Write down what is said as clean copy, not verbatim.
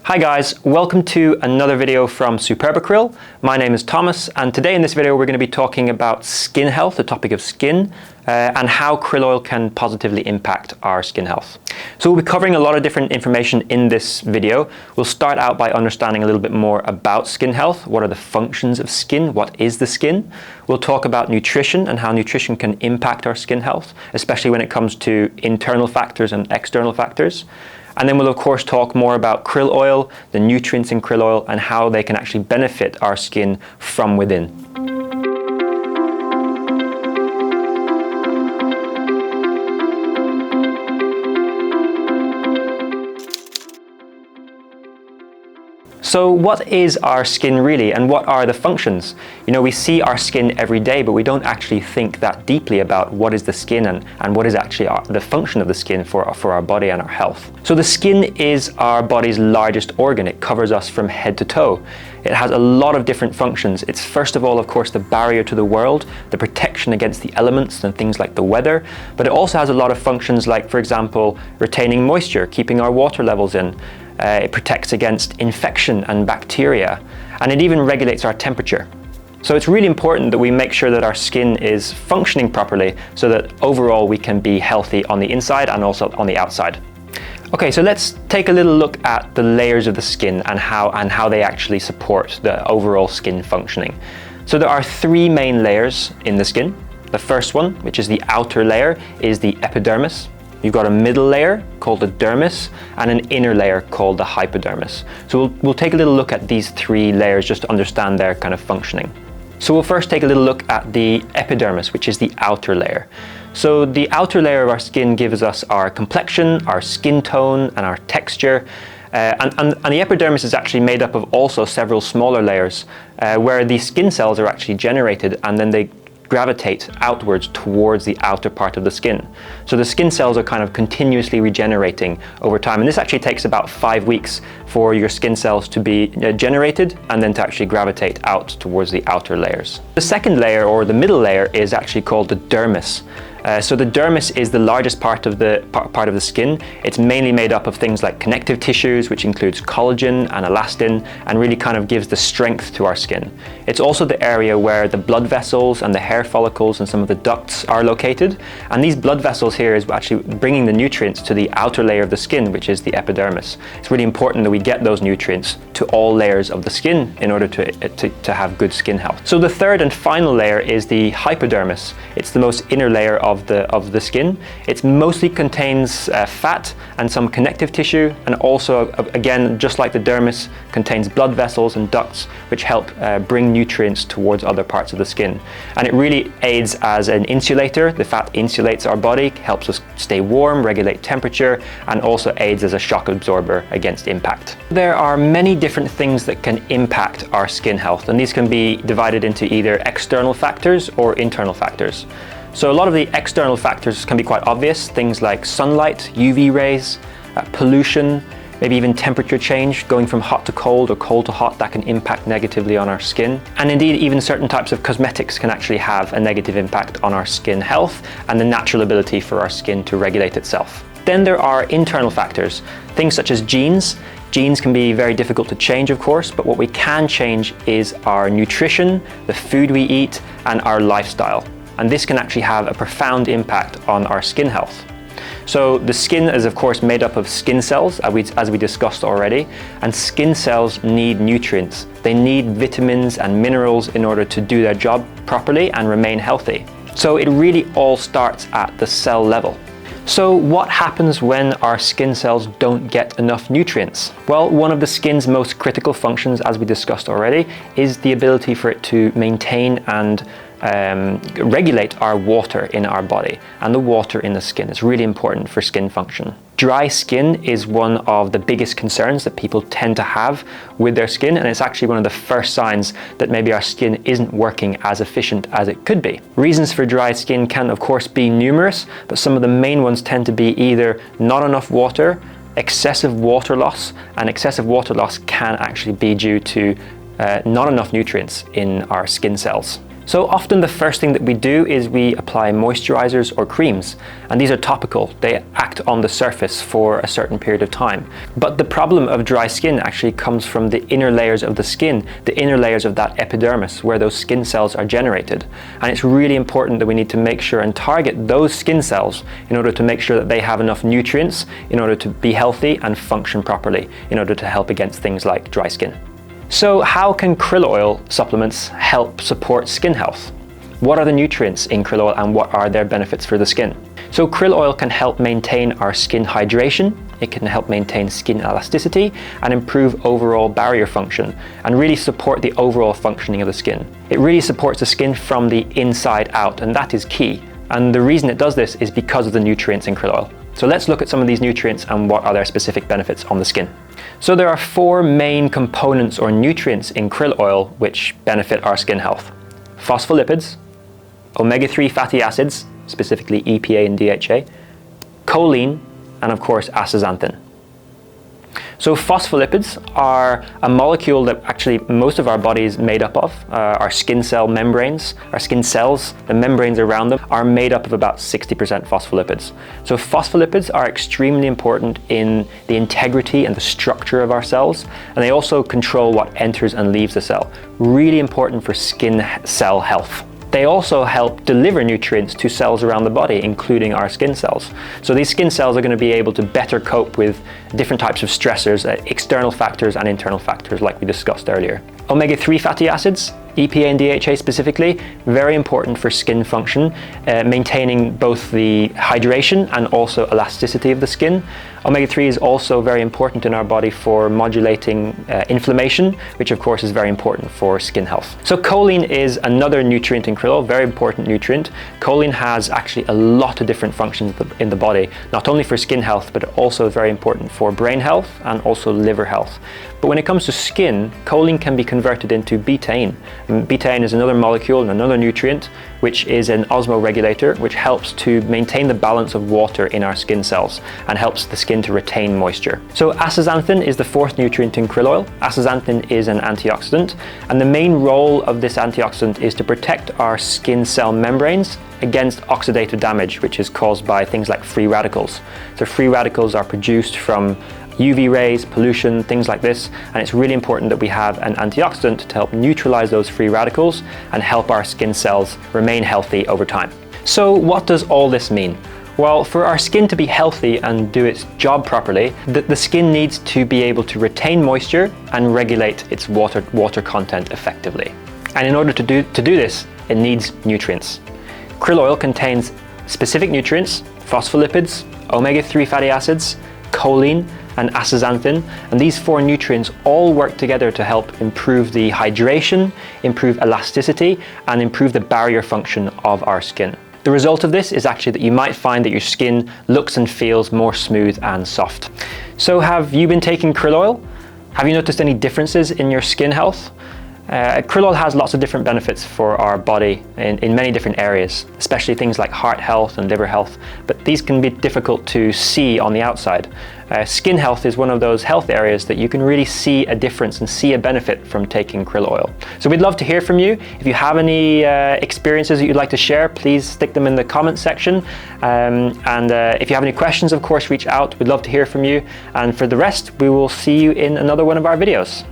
Hi guys, welcome to another video from Superba Krill. My name is Thomas, and today in this video we're going to be talking about skin health, the topic of skin, and how krill oil can positively impact our skin health. So we'll be covering a lot of different information in this video. We'll start out by understanding a little bit more about skin health. What are the functions of skin? What is the skin? We'll talk about nutrition and how nutrition can impact our skin health, especially when it comes to internal factors and external factors. And then we'll of course talk more about krill oil, the nutrients in krill oil, and how they can actually benefit our skin from within. So what is our skin really, and what are the functions? You know, we see our skin every day, but we don't actually think that deeply about what is the skin and what is actually the function of the skin for our body and our health. So the skin is our body's largest organ. It covers us from head to toe. It has a lot of different functions. It's first of all, of course, the barrier to the world, the protection against the elements and things like the weather, but it also has a lot of functions like, for example, retaining moisture, keeping our water levels in. It protects against infection and bacteria, and it even regulates our temperature. So it's really important that we make sure that our skin is functioning properly so that overall we can be healthy on the inside and also on the outside. Okay, so let's take a little look at the layers of the skin and how they actually support the overall skin functioning. So there are three main layers in the skin. The first one, which is the outer layer, is the epidermis. You've got a middle layer called the dermis and an inner layer called the hypodermis. So we'll take a little look at these three layers just to understand their kind of functioning. So we'll first take a little look at the epidermis, which is the outer layer. So the outer layer of our skin gives us our complexion, our skin tone, and our texture. And the epidermis is actually made up of also several smaller layers where the skin cells are actually generated, and then they gravitate outwards towards the outer part of the skin. So the skin cells are kind of continuously regenerating over time, and this actually takes about 5 weeks for your skin cells to be generated and then to actually gravitate out towards the outer layers. The second layer, or the middle layer, is actually called the dermis. So the dermis is the largest part of the skin. It's mainly made up of things like connective tissues, which includes collagen and elastin, and really kind of gives the strength to our skin. It's also the area where the blood vessels and the hair follicles and some of the ducts are located. And these blood vessels here is actually bringing the nutrients to the outer layer of the skin, which is the epidermis. It's really important that we get those nutrients to all layers of the skin in order to have good skin health. So the third and final layer is the hypodermis. It's the most inner layer of the skin. It mostly contains fat and some connective tissue, and also, again, just like the dermis, contains blood vessels and ducts which help bring nutrients towards other parts of the skin. And it really aids as an insulator. The fat insulates our body, helps us stay warm, regulate temperature, and also aids as a shock absorber against impact. There are many different things that can impact our skin health, and these can be divided into either external factors or internal factors. So a lot of the external factors can be quite obvious, things like sunlight, UV rays, pollution, maybe even temperature change, going from hot to cold or cold to hot, that can impact negatively on our skin. And indeed, even certain types of cosmetics can actually have a negative impact on our skin health and the natural ability for our skin to regulate itself. Then there are internal factors, things such as genes. Genes can be very difficult to change, of course, but what we can change is our nutrition, the food we eat, and our lifestyle. And this can actually have a profound impact on our skin health. So the skin is of course made up of skin cells, as we discussed already, and skin cells need nutrients. They need vitamins and minerals in order to do their job properly and remain healthy. So it really all starts at the cell level. So what happens when our skin cells don't get enough nutrients? Well, one of the skin's most critical functions, as we discussed already, is the ability for it to maintain and regulate our water in our body, and the water in the skin is really important for skin function. Dry skin is one of the biggest concerns that people tend to have with their skin, and it's actually one of the first signs that maybe our skin isn't working as efficient as it could be. Reasons for dry skin can of course be numerous, but some of the main ones tend to be either not enough water, excessive water loss, and excessive water loss can actually be due to not enough nutrients in our skin cells. So often the first thing that we do is we apply moisturizers or creams, and these are topical. They act on the surface for a certain period of time. But the problem of dry skin actually comes from the inner layers of the skin, the inner layers of that epidermis, where those skin cells are generated. And it's really important that we need to make sure and target those skin cells in order to make sure that they have enough nutrients in order to be healthy and function properly, in order to help against things like dry skin. So how can krill oil supplements help support skin health? What are the nutrients in krill oil and what are their benefits for the skin? So krill oil can help maintain our skin hydration, it can help maintain skin elasticity and improve overall barrier function and really support the overall functioning of the skin. It really supports the skin from the inside out, and that is key. And the reason it does this is because of the nutrients in krill oil. So let's look at some of these nutrients and what are their specific benefits on the skin. So there are 4 main components or nutrients in krill oil which benefit our skin health. Phospholipids, omega-3 fatty acids, specifically EPA and DHA, choline, and of course astaxanthin. So phospholipids are a molecule that actually most of our body is made up of. Our skin cell membranes, our skin cells, the membranes around them are made up of about 60% phospholipids. So phospholipids are extremely important in the integrity and the structure of our cells, and they also control what enters and leaves the cell. Really important for skin cell health. They also help deliver nutrients to cells around the body, including our skin cells. So these skin cells are going to be able to better cope with different types of stressors, external factors and internal factors like we discussed earlier. Omega-3 fatty acids, EPA and DHA specifically, very important for skin function, maintaining both the hydration and also elasticity of the skin. Omega-3 is also very important in our body for modulating inflammation, which of course is very important for skin health. So choline is another nutrient in krill oil, very important nutrient. Choline has actually a lot of different functions in the body, not only for skin health, but also very important for brain health and also liver health. But when it comes to skin, choline can be converted into betaine. And betaine is another molecule and another nutrient, which is an osmoregulator, which helps to maintain the balance of water in our skin cells and helps the skin to retain moisture. So astaxanthin is the 4th nutrient in krill oil. Astaxanthin is an antioxidant, and the main role of this antioxidant is to protect our skin cell membranes against oxidative damage, which is caused by things like free radicals. So free radicals are produced from UV rays, pollution, things like this, and it's really important that we have an antioxidant to help neutralize those free radicals and help our skin cells remain healthy over time. So what does all this mean? Well, for our skin to be healthy and do its job properly, the skin needs to be able to retain moisture and regulate its water content effectively. And in order to do this, it needs nutrients. Krill oil contains specific nutrients, phospholipids, omega-3 fatty acids, choline, and astaxanthin, and these 4 nutrients all work together to help improve the hydration, improve elasticity, and improve the barrier function of our skin. The result of this is actually that you might find that your skin looks and feels more smooth and soft. So have you been taking krill oil? Have you noticed any differences in your skin health? Krill oil has lots of different benefits for our body in many different areas, especially things like heart health and liver health, but these can be difficult to see on the outside. Skin health is one of those health areas that you can really see a difference and see a benefit from taking krill oil. So we'd love to hear from you. If you have any experiences that you'd like to share, please stick them in the comments section. If you have any questions, of course, reach out. We'd love to hear from you. And for the rest, we will see you in another one of our videos.